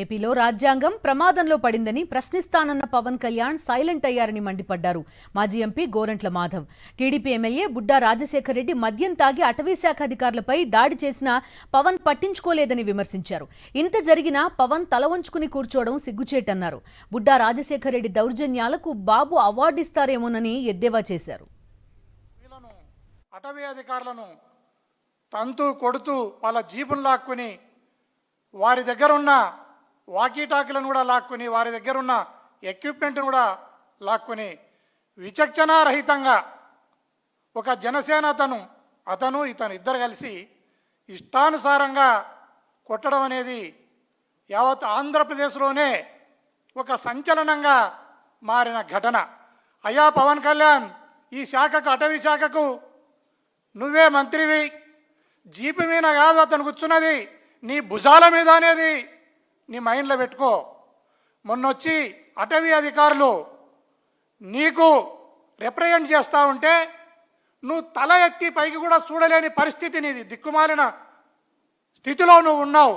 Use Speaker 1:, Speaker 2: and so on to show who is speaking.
Speaker 1: ఏపీలో రాజ్యాంగం ప్రమాదంలో పడిందని ప్రశ్నిస్తానన్న పవన్ కళ్యాణ్ సైలెంట్ అయ్యారని మండిపడ్డారు. మాజీ MP Gorantla Madhav, TDP MLA Budda Rajasekhar Reddy మద్యం తాగి అటవీశాఖ అధికారులపై దాడి చేసినా పవన్ పట్టించుకోలేదని విమర్శించారు. ఇంత జరిగినా పవన్ తల వంచుకుని కూర్చోవడం సిగ్గుచేటన్నారు. బుడ్డా రాజశేఖర్ రెడ్డి దౌర్జన్యాలకు బాబు అవార్డిస్తారేమోనని ఎద్దేవా చేశారు.
Speaker 2: అటవీ అధికారులను తంతు కొడుతూ వాళ్ళ జీపును లాక్కుని వారి దగ్గర ఉన్న వాకీటాకీలను కూడా లాక్కుని వారి దగ్గర ఉన్న ఎక్విప్మెంట్ను కూడా లాక్కుని విచక్షణారహితంగా ఒక జనసేన అతను ఇతను ఇద్దరు కలిసి ఇష్టానుసారంగా కొట్టడం అనేది యావత్ ఆంధ్రప్రదేశ్లోనే ఒక సంచలనంగా మారిన ఘటన. అయ్యా పవన్ కళ్యాణ్, ఈ శాఖకు అటవీ శాఖకు నువ్వే మంత్రివి, జీపు మీద కాదు అతను కూర్చున్నది, నీ భుజాల మీద అనేది నీ మైండ్లో పెట్టుకో. మొన్నొచ్చి అటవీ అధికారులు నీకు రిప్రజెంట్ చేస్తూ ఉంటే నువ్వు తల ఎత్తి పైకి కూడా చూడలేని పరిస్థితి, నీది దిక్కుమాలిన స్థితిలో నువ్వు ఉన్నావు.